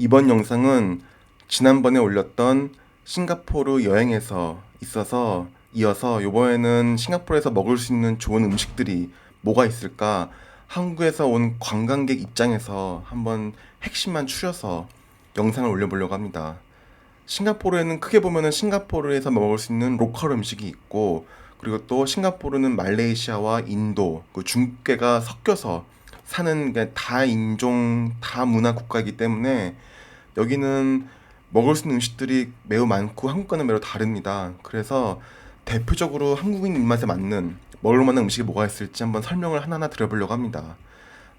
이번 영상은 지난번에 올렸던 싱가포르 여행에서 있어서 이어서 이번에는 싱가포르에서 먹을 수 있는 좋은 음식들이 뭐가 있을까? 한국에서 온 관광객 입장에서 한번 핵심만 추려서 영상을 올려보려고 합니다. 싱가포르에는 크게 보면은 싱가포르에서 먹을 수 있는 로컬 음식이 있고, 그리고 또 싱가포르는 말레이시아와 인도, 그 중국계가 섞여서 사는 게 다인종, 다문화 국가이기 때문에 여기는 먹을 수 있는 음식들이 매우 많고 한국과는 매우 다릅니다. 그래서 대표적으로 한국인 입맛에 맞는 먹을 만한 음식이 뭐가 있을지 한번 설명을 하나하나 드려보려고 합니다.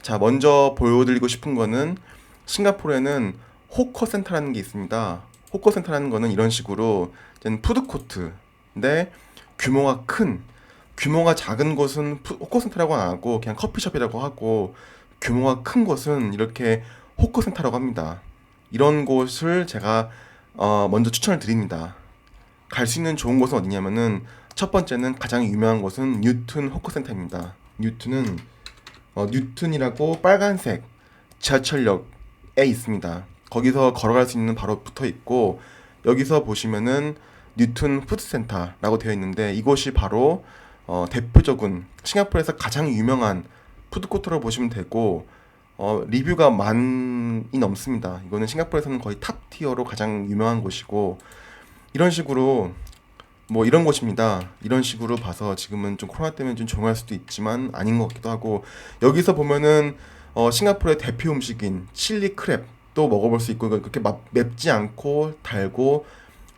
자, 먼저 보여드리고 싶은 거는 싱가포르에는 호커센터라는 게 있습니다. 호커센터라는 거는 이런 식으로 푸드코트인데 규모가 큰, 규모가 작은 곳은 호커센터라고 안 하고 그냥 커피숍이라고 하고, 규모가 큰 곳은 이렇게 호커센터라고 합니다. 이런 곳을 제가 먼저 추천을 드립니다. 갈 수 있는 좋은 곳은 어디냐면은 첫 번째는 가장 유명한 곳은 뉴튼 호커센터입니다. 뉴튼이라고 빨간색 지하철역에 있습니다. 거기서 걸어갈 수 있는 바로 붙어 있고, 여기서 보시면은 뉴튼 푸드센터라고 되어 있는데 이곳이 바로 대표적인 싱가포르에서 가장 유명한 푸드코트로 보시면 되고, 리뷰가 만이 넘습니다. 이거는 싱가포르에서는 거의 탑 티어로 가장 유명한 곳이고, 이런 식으로 뭐 이런 곳입니다. 이런 식으로 봐서 지금은 좀 코로나 때문에 좀 조용할 수도 있지만 아닌 것 같기도 하고, 여기서 보면은 싱가포르의 대표 음식인 칠리 크랩도 먹어볼 수 있고, 이거 그렇게 맵지 않고 달고,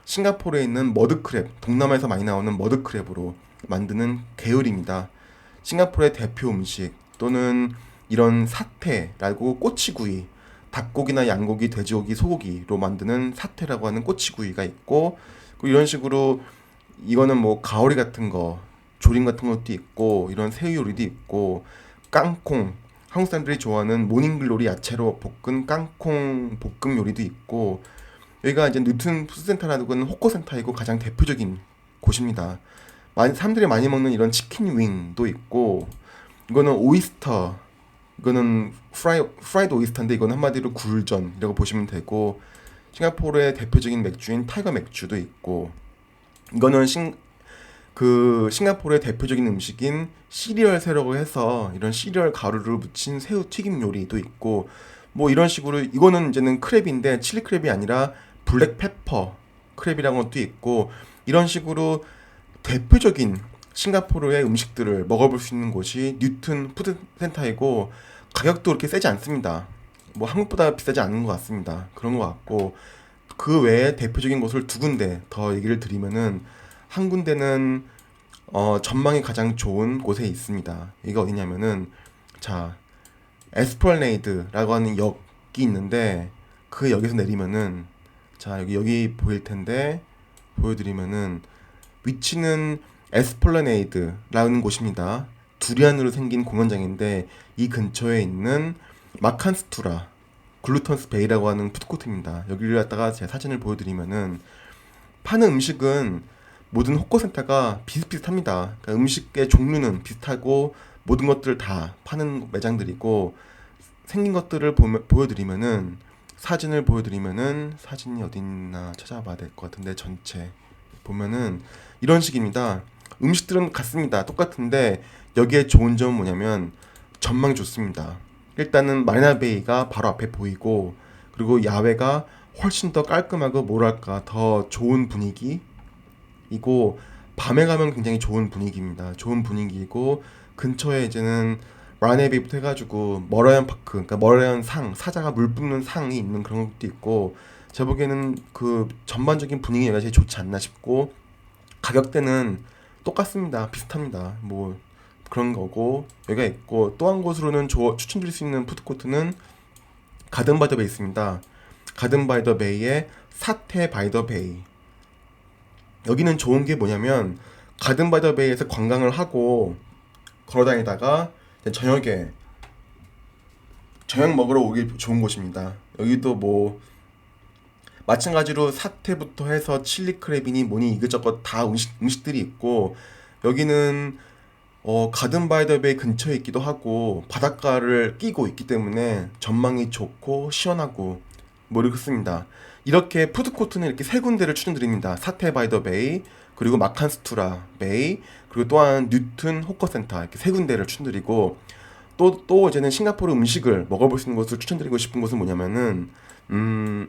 싱가포르에 있는 머드크랩, 동남아에서 많이 나오는 머드크랩으로 만드는 계열입니다. 싱가포르의 대표 음식 또는 이런 사테라고 꼬치구이, 닭고기나 양고기, 돼지고기, 소고기로 만드는 사테라고 하는 꼬치구이가 있고, 그리고 이런 식으로 이거는 뭐 가오리 같은 거, 조림 같은 것도 있고, 이런 새우 요리도 있고, 깡콩, 한국 사람들이 좋아하는 모닝글로리 야채로 볶은 깡콩 볶음 요리도 있고, 여기가 이제 뉴튼 푸드센터라는 건 호커센터이고 가장 대표적인 곳입니다. 사람들이 많이 먹는 이런 치킨 윙도 있고, 이거는 오이스터, 이거는 프라이드 오이스터인데 이건 한마디로 굴전이라고 보시면 되고, 싱가포르의 대표적인 맥주인 타이거 맥주도 있고, 이거는 싱가포르의 대표적인 음식인 시리얼 새라고 해서 이런 시리얼 가루를 묻힌 새우 튀김 요리도 있고, 뭐 이런 식으로 이거는 이제는 크랩인데 칠리 크랩이 아니라 블랙 페퍼 크랩이라는 것도 있고, 이런 식으로 대표적인 싱가포르의 음식들을 먹어볼 수 있는 곳이 뉴튼 푸드센터이고, 가격도 그렇게 세지 않습니다. 뭐 한국보다 비싸지 않은 것 같습니다. 그런 것 같고, 그 외에 대표적인 곳을 두 군데 더 얘기를 드리면은, 한 군데는 전망이 가장 좋은 곳에 있습니다. 이게 어디냐면은, 자, 에스플래네이드라고 하는 역이 있는데, 그 역에서 내리면은, 자, 여기 보일 텐데 보여드리면은, 위치는 에스플래네이드라는 곳입니다. 두리안으로 생긴 공연장인데 이 근처에 있는 마칸스투라 글루턴스 베이라고 하는 푸드코트입니다. 여기를 갖다가 제 사진을 보여드리면은, 파는 음식은 모든 호커센터가 비슷비슷합니다. 그러니까 음식의 종류는 비슷하고 모든 것들을 다 파는 매장들이고, 생긴 것들을 보여드리면은, 사진을 보여드리면은, 사진이 어디 있나 찾아봐야 될 것 같은데, 전체 보면은 이런 식입니다. 음식들은 같습니다. 똑같은데 여기에 좋은 점은 뭐냐면 전망이 좋습니다. 일단은 마리나베이가 바로 앞에 보이고, 그리고 야외가 훨씬 더 깔끔하고 뭐랄까 더 좋은 분위기이고, 밤에 가면 굉장히 좋은 분위기입니다. 좋은 분위기고, 근처에 이제는 마리나베이부터 해가지고 머라이언 파크, 그러니까 머라이언 상, 사자가 물 뿜는 상이 있는 그런 것도 있고, 제 보기에는 그 전반적인 분위기가 제일 좋지 않나 싶고, 가격대는 똑같습니다. 비슷합니다. 뭐 그런 거고, 여기가 있고, 또 한 곳으로는 추천드릴 수 있는 푸드코트는 가든 바이 더 베이 있습니다. 가든 바이 더 베이의 사태 바이 더 베이. 여기는 좋은 게 뭐냐면, 가든 바이 더 베이에서 관광을 하고 걸어다니다가 저녁에 저녁 먹으러 오기 좋은 곳입니다. 여기도 뭐 마찬가지로 사태부터 해서 칠리 크랩이니 뭐니 이것저것 다 음식들이 있고, 여기는 가든 바이 더 베이 근처에 있기도 하고 바닷가를 끼고 있기 때문에 전망이 좋고 시원하고 뭐 이렇게 씁니다. 이렇게 푸드코트는 이렇게 세 군데를 추천드립니다. 사테 바이 더 베이, 그리고 마칸스투라 베이, 그리고 또한 뉴튼 호커센터, 이렇게 세 군데를 추천드리고, 또 이제는 싱가포르 음식을 먹어볼 수 있는 것을 추천드리고 싶은 것은 뭐냐면은, 음,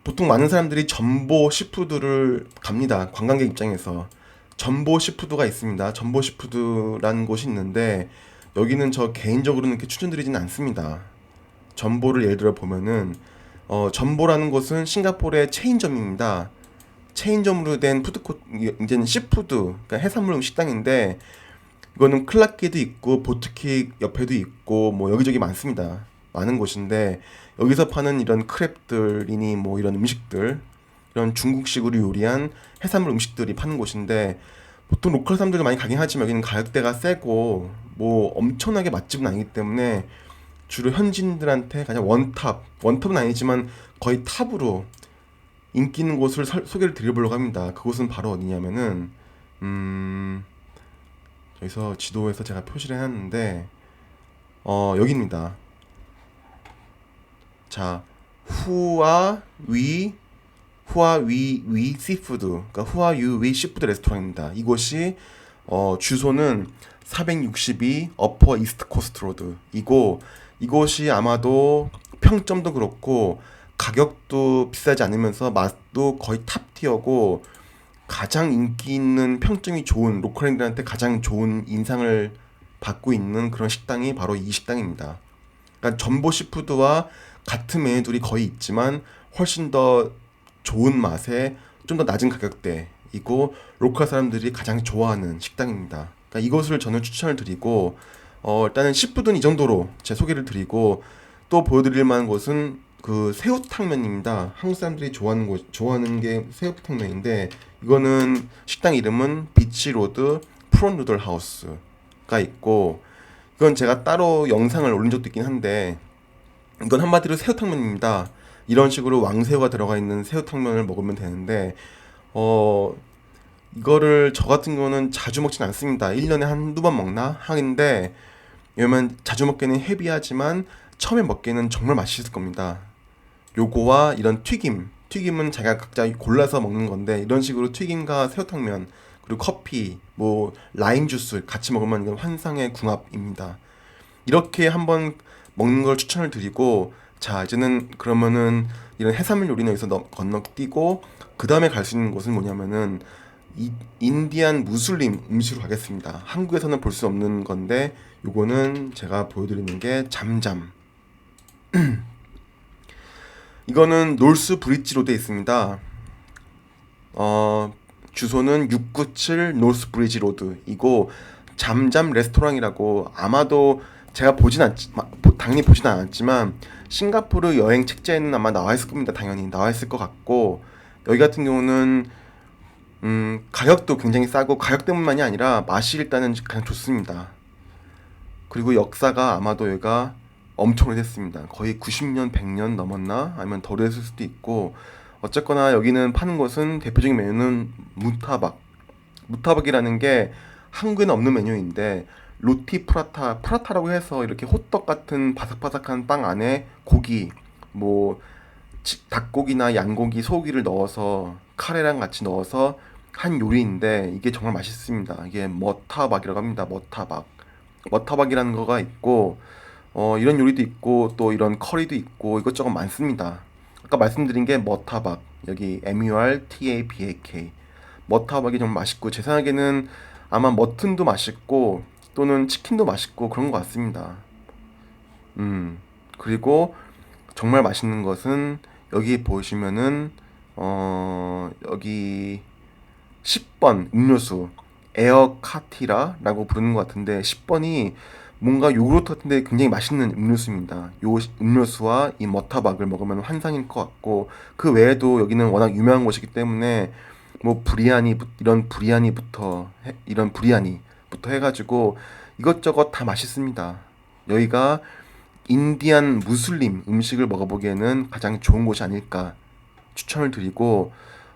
보통 많은 사람들이 전보 시푸드를 갑니다. 관광객 입장에서. 전보 시푸드가 있습니다. 전보 시푸드라는 곳이 있는데, 여기는 저 개인적으로는 이렇게 추천드리지는 않습니다. 전보를 예를 들어 보면은, 전보라는 곳은 싱가포르의 체인점입니다. 체인점으로 된 푸드코, 이제는 시푸드, 그러니까 해산물 식당인데, 이거는 클라키도 있고 보트킥 옆에도 있고 뭐 여기저기 많습니다. 많은 곳인데 여기서 파는 이런 크랩들이니 뭐 이런 음식들, 이런 중국식으로 요리한 해산물 음식들이 파는 곳인데, 보통 로컬 사람들도 많이 가긴 하지만 여기는 가격대가 세고 뭐 엄청나게 맛집은 아니기 때문에 주로 현지인들한테 가장 원탑은 아니지만 거의 탑으로 인기 있는 곳을 소개를 드려보려고 합니다. 그곳은 바로 어디냐면은, 음 여기서 지도에서 제가 표시를 해놨는데, 여기입니다. 자, 후아위 후아위 시푸드, 그러니까 후아유위 시푸드 레스토랑입니다. 이곳이 주소는 462 어퍼 이스트 코스트 로드 이고, 이곳이 아마도 평점도 그렇고 가격도 비싸지 않으면서 맛도 거의 탑 티어고, 가장 인기 있는 평점이 좋은 로컬인들한테 가장 좋은 인상을 받고 있는 그런 식당이 바로 이 식당입니다. 그러니까 전보 시푸드와 같은 메뉴들이 거의 있지만 훨씬 더 좋은 맛에 좀 더 낮은 가격대이고 로컬 사람들이 가장 좋아하는 식당입니다. 그러니까 이것을 저는 추천을 드리고, 일단은 시푸드는 이 정도로 제 소개를 드리고, 또 보여드릴 만한 곳은 그 새우탕면입니다. 한국 사람들이 좋아하는 게 새우탕면인데, 이거는 식당 이름은 비치로드 프론 누들 하우스가 있고, 이건 제가 따로 영상을 올린 적도 있긴 한데, 이건 한마디로 새우탕면입니다. 이런 식으로 왕새우가 들어가 있는 새우탕면을 먹으면 되는데, 어, 이거를 저 같은 경우는 자주 먹진 않습니다. 1년에 한두 번 먹나 하는데, 왜냐면 자주 먹기는 헤비하지만 처음에 먹기에는 정말 맛있을 겁니다. 요거와 이런 튀김은 자기가 각자 골라서 먹는 건데, 이런 식으로 튀김과 새우탕면, 그리고 커피, 뭐 라임 주스 같이 먹으면 이건 환상의 궁합입니다. 이렇게 한번 먹는 걸 추천을 드리고, 자, 이제는 그러면은 이런 해산물 요리는 여기서 건너뛰고 그 다음에 갈 수 있는 곳은 뭐냐면은 인디안 무슬림 음식으로 가겠습니다. 한국에서는 볼 수 없는 건데, 요거는 제가 보여드리는 게 잠잠. 이거는 놀스 브릿지 로드에 있습니다. 어, 주소는 697 노스 브리지 로드이고, 잠잠 레스토랑이라고, 아마도 제가 당연히 보진 않았지만 싱가포르 여행 책자에는 아마 나와 있을 겁니다. 당연히 나와 있을 것 같고, 여기 같은 경우는 가격도 굉장히 싸고, 가격대뿐만이 아니라 맛이 일단은 가장 좋습니다. 그리고 역사가 아마도 여기가 엄청 오래됐습니다. 거의 90년, 100년 넘었나? 아니면 더 됐을 수도 있고, 어쨌거나 여기는 파는 것은 대표적인 메뉴는 무타박. 무타박이라는 게 한국에는 없는 메뉴인데, 로티 프라타라고 해서 이렇게 호떡 같은 바삭바삭한 빵 안에 고기, 뭐 닭고기나 양고기, 소고기를 넣어서 카레랑 같이 넣어서 한 요리인데, 이게 정말 맛있습니다. 이게 머타박이라고 합니다. 머타박이라는 거가 있고, 이런 요리도 있고 또 이런 커리도 있고 이것저것 많습니다. 아까 말씀드린 게 머타박, 여기 MURTABAK, 머타박이 정말 맛있고, 제 생각에는 아마 머튼도 맛있고 또는 치킨도 맛있고 그런 것 같습니다. 그리고 정말 맛있는 것은 여기 보시면은, 여기 10번 음료수 에어카티라라고 부르는 것 같은데, 10번이 뭔가 요구르트 같은데 굉장히 맛있는 음료수입니다. 요 음료수와 이 머타박을 먹으면 환상일 것 같고, 그 외에도 여기는 워낙 유명한 곳이기 때문에 뭐 이런 브리아니부터 해가지고 이것저것 다 맛있습니다. 여기가 인디안 무슬림 음식을 먹어보기에는 가장 좋은 곳이 아닐까 추천을 드리고,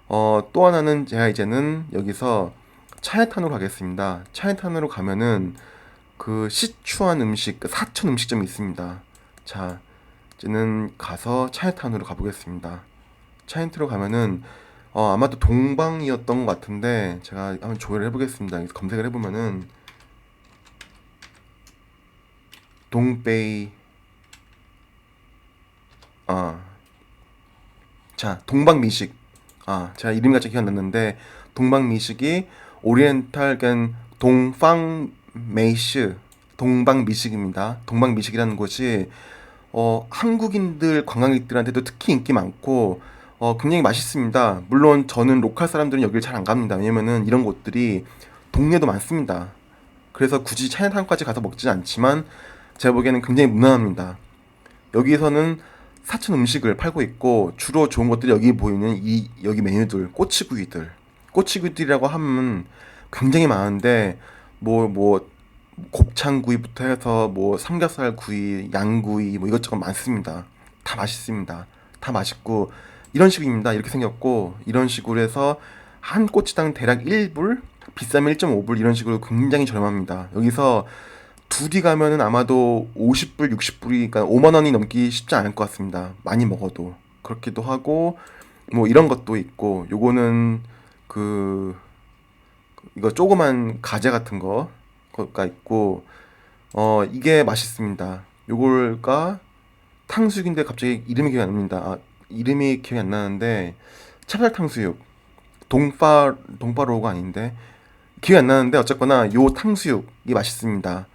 또 하나는 제가 이제는 여기서 차이나타운으로 가겠습니다. 차이나타운으로 가면은 그 시추안 음식, 그 사천 음식점이 있습니다. 자, 이제는 가서 차이나타운으로 가보겠습니다. 차이나타운으로 가면은 아마도 동방이었던 것 같은데 제가 한번 조회를 해보겠습니다. 여기서 검색을 해보면은 동베이 아, 자, 동방미식. 제가 이름이 갑자기 기억 안 났는데 동방미식이 오리엔탈 그러니까 동방메이시 동방미식입니다. 동방미식이라는 곳이 한국인들 관광객들한테도 특히 인기 많고 굉장히 맛있습니다. 물론 저는 로컬 사람들은 여기를 잘 안 갑니다. 왜냐면은 이런 곳들이 동네도 많습니다. 그래서 굳이 차이나타운까지 가서 먹지는 않지만 제가 보기에는 굉장히 무난합니다. 여기서는 사천 음식을 팔고 있고 주로 좋은 것들이 여기 보이는 이 여기 메뉴들 꼬치구이들이라고 하면 굉장히 많은데 뭐 곱창구이부터 해서 뭐 삼겹살구이, 양구이 뭐 이것저것 많습니다. 다 맛있습니다. 다 맛있고 이런 식입니다. 이렇게 생겼고 이런 식으로 해서 한 꼬치당 대략 1불, 비싸면 1.5불 이런 식으로 굉장히 저렴합니다. 여기서 둘이 가면은 아마도 50불, 60불이, 그러니까 5만 원이 넘기 쉽지 않을 것 같습니다. 많이 먹어도. 그렇기도 하고, 뭐 이런 것도 있고, 요거는 그, 이거 조그만 가재 같은 거가 있고, 이게 맛있습니다. 요걸가 탕수육인데 갑자기 이름이 기억이 안 납니다. 이름이 기억이 안 나는데, 찹쌀 탕수육. 동파로우가 아닌데, 기억이 안 나는데, 어쨌거나 요 탕수육이 맛있습니다.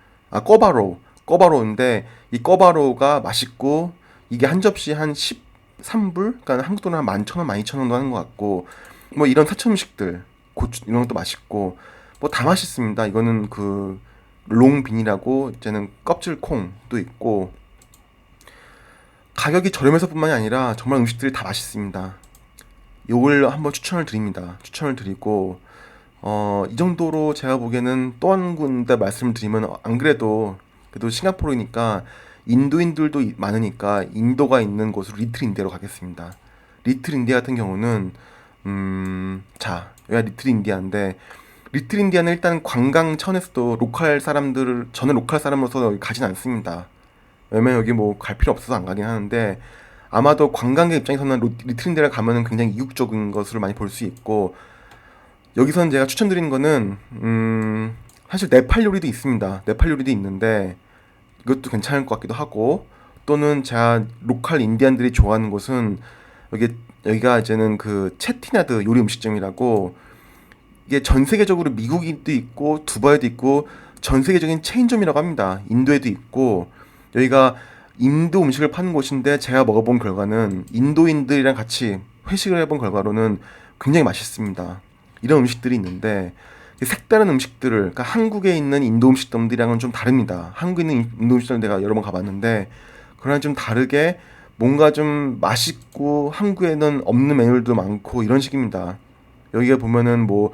꺼바로우인데 이 꺼바로우가 맛있고 이게 한 접시 한 13불? 그러니까 한국 돈으로 한 11,000원, 12,000원도 하는 것 같고 뭐 이런 사천 음식들 고추 이런 것도 맛있고 뭐 다 맛있습니다. 이거는 그 롱빈이라고 이제는 껍질 콩도 있고 가격이 저렴해서 뿐만이 아니라 정말 음식들이 다 맛있습니다. 요걸 한번 추천을 드립니다. 추천을 드리고 이 정도로 제가 보기에는 또 한 군데 말씀을 드리면 안 그래도 싱가포르니까 인도인들도 많으니까 인도가 있는 곳으로 리틀 인디아로 가겠습니다. 리틀 인디아 같은 경우는 자, 여기가 리틀 인디아인데 리틀 인디아는 일단 관광 차원에서도 저는 로컬 사람으로서 여기 가진 않습니다. 왜냐면 여기 뭐 갈 필요 없어서 안 가긴 하는데 아마도 관광객 입장에서는 리틀 인디아를 가면은 굉장히 이국적인 것을 많이 볼 수 있고 여기서는 제가 추천드리는 거는 사실 네팔 요리도 있습니다. 네팔 요리도 있는데 이것도 괜찮을 것 같기도 하고 또는 제가 로컬 인디안들이 좋아하는 곳은 여기가 이제는 그 체티나드 요리 음식점이라고 이게 전 세계적으로 미국에도 있고 두바이도 있고 전 세계적인 체인점이라고 합니다. 인도에도 있고 여기가 인도 음식을 파는 곳인데 제가 먹어본 결과는 인도인들이랑 같이 회식을 해본 결과로는 굉장히 맛있습니다. 이런 음식들이 있는데 색다른 음식들을 그러니까 한국에 있는 인도 음식점들이랑은 좀 다릅니다. 한국에 있는 인도 음식점 내가 여러 번 가봤는데 그러나 좀 다르게 뭔가 좀 맛있고 한국에는 없는 메뉴들도 많고 이런 식입니다. 여기가 보면은 뭐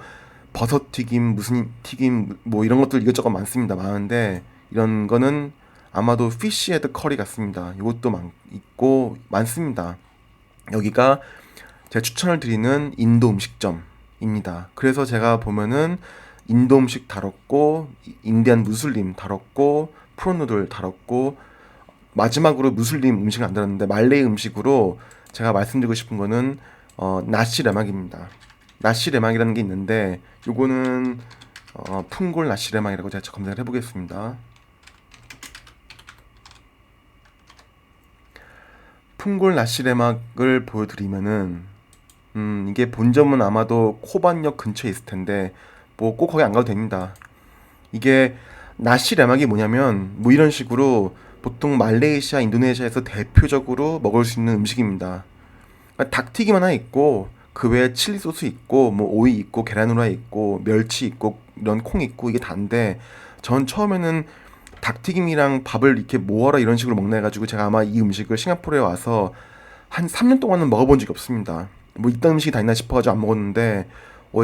버섯 튀김 무슨 튀김 뭐 이런 것들 이것저것 많습니다. 많은데 이런 거는 아마도 피쉬 헤드 커리 같습니다. 이것도 있고 많습니다. 여기가 제가 추천을 드리는 인도 음식점입니다. 그래서 제가 보면은 인도 음식 다뤘고 인디안 무슬림 다뤘고 프로누들 다뤘고 마지막으로 무슬림 음식을 안 다뤘는데 말레이 음식으로 제가 말씀드리고 싶은 거는 나시 레막입니다. 나시 레막이라는 게 있는데 요거는 푼골 나시 레막이라고 제가 검색을 해보겠습니다. 푼골 나시 레막을 보여드리면은 이게 본점은 아마도 코반역 근처에 있을 텐데 뭐 꼭 거기 안 가도 됩니다. 이게 나시 레막이 뭐냐면 뭐 이런 식으로 보통 말레이시아, 인도네시아에서 대표적으로 먹을 수 있는 음식입니다. 그러니까 닭튀김 하나 있고 그 외에 칠리 소스 있고 뭐 오이 있고 계란 후라이 있고 멸치 있고 이런 콩 있고 이게 다인데 전 처음에는 닭튀김이랑 밥을 이렇게 모아라 이런 식으로 먹나 해가지고 제가 아마 이 음식을 싱가포르에 와서 한 3년 동안은 먹어본 적이 없습니다. 뭐 이딴 음식이 다 있나 싶어가지고 안 먹었는데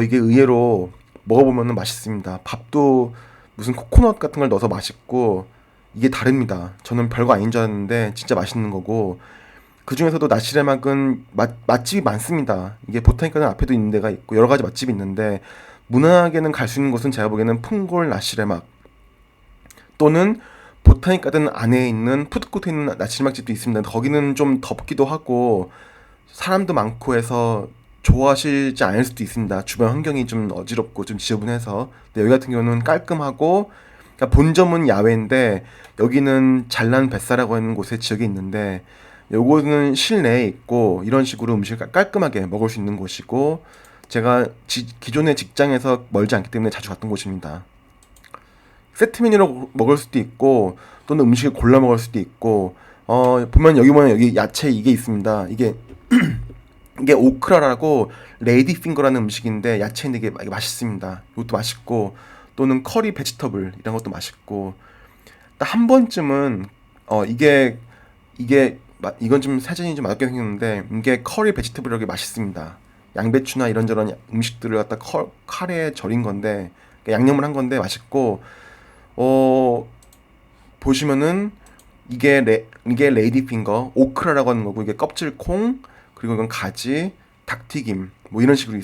이게 의외로 먹어보면 맛있습니다. 밥도 무슨 코코넛 같은 걸 넣어서 맛있고 이게 다릅니다. 저는 별거 아닌 줄 알았는데 진짜 맛있는 거고 그 중에서도 나시레막은 맛집이 많습니다. 이게 보타니카는 앞에도 있는 데가 있고 여러 가지 맛집이 있는데 무난하게는 갈 수 있는 곳은 제가 보기에는 푼골 나시레막 또는 보타닉 가든 안에 있는 푸드코트에 있는 나시르막집도 있습니다. 거기는 좀 덥기도 하고 사람도 많고 해서 좋아하시지 않을 수도 있습니다. 주변 환경이 좀 어지럽고 좀 지저분해서. 근데 여기 같은 경우는 깔끔하고, 그러니까 본점은 야외인데 여기는 잘난 뱃사라고 하는 곳에 지역에 있는데 요거는 실내에 있고 이런 식으로 음식을 깔끔하게 먹을 수 있는 곳이고, 제가 기존의 직장에서 멀지 않기 때문에 자주 갔던 곳입니다. 세트 메뉴로 먹을 수도 있고 또는 음식을 골라 먹을 수도 있고, 보면 여기 야채 이게 있습니다. 이게 오크라라고 레이디 핑거라는 음식인데 야채인데 이게 맛있습니다. 이것도 맛있고, 또는 커리 베지터블 이런 것도 맛있고. 딱 한 번쯤은 이건 좀 사진이 좀 맛없게 생겼는데 이게 커리 베지터블이라고 맛있습니다. 양배추나 이런저런 음식들을 갖다 카레에 절인 건데, 그러니까 양념을 한 건데 맛있고, 어 보시면은 이게 레이디 핑거 오크라라고 하는 거고, 이게 껍질 콩, 그리고 이건 가지, 닭튀김 뭐 이런 식으로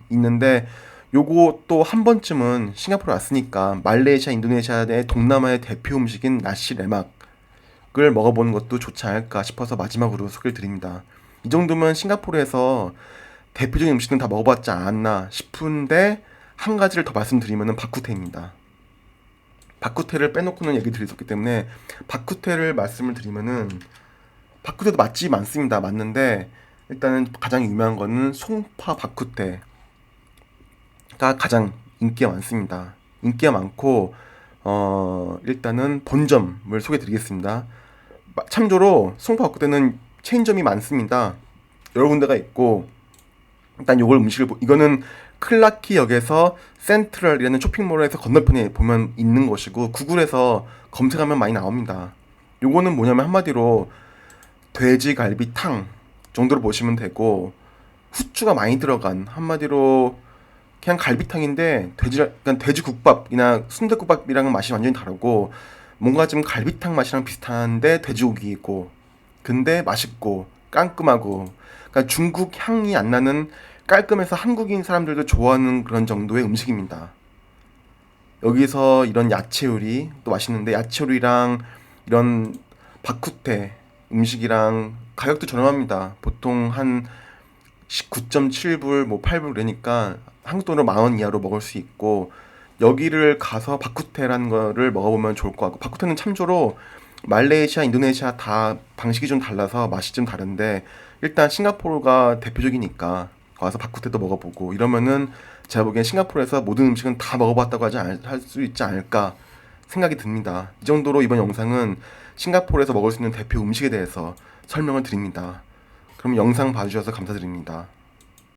있는데 요거 또 한 번쯤은 싱가포르 왔으니까 말레이시아, 인도네시아의 동남아의 대표 음식인 나시 레막을 먹어보는 것도 좋지 않을까 싶어서 마지막으로 소개를 드립니다. 이 정도면 싱가포르에서 대표적인 음식은 다 먹어봤지 않았나 싶은데, 한 가지를 더 말씀드리면은 바쿠테입니다. 바쿠테를 빼놓고는 얘기 드렸었기 때문에 바쿠테를 말씀을 드리면은, 바쿠테도 맛집이 많습니다. 맞는데 일단은 가장 유명한 거는 송파 바쿠테가 가장 인기가 많습니다. 인기가 많고, 일단은 본점을 소개해 드리겠습니다. 참조로 송파 바쿠테는 체인점이 많습니다. 여러 군데가 있고, 일단 이거는 클라키역에서 센트럴이라는 쇼핑몰에서 건너편에 보면 있는 것이고, 구글에서 검색하면 많이 나옵니다. 요거는 뭐냐면 한마디로 돼지갈비탕 정도로 보시면 되고, 후추가 많이 들어간, 한마디로 그냥 갈비탕인데 그냥 돼지국밥이나 순댓국밥이랑은 맛이 완전히 다르고, 뭔가 좀 갈비탕 맛이랑 비슷한데 돼지고기이고, 근데 맛있고 깔끔하고, 그러니까 중국 향이 안 나는 깔끔해서 한국인 사람들도 좋아하는 그런 정도의 음식입니다. 여기서 이런 야채 요리 또 맛있는데, 야채 요리랑 이런 바쿠테 음식이랑 가격도 저렴합니다. 보통 한 9.7불, 뭐 8불 그러니까 한국 돈으로 10,000원 이하로 먹을 수 있고, 여기를 가서 바쿠테라는 거를 먹어보면 좋을 것 같고, 바쿠테는 참조로 말레이시아, 인도네시아 다 방식이 좀 달라서 맛이 좀 다른데, 일단 싱가포르가 대표적이니까 와서 바쿠테도 먹어보고 이러면은 제가 보기엔 싱가포르에서 모든 음식은 다 먹어봤다고 할 수 있지 않을까 생각이 듭니다. 이 정도로 이번 영상은 싱가포르에서 먹을 수 있는 대표 음식에 대해서 설명을 드립니다. 그럼 영상 봐주셔서 감사드립니다.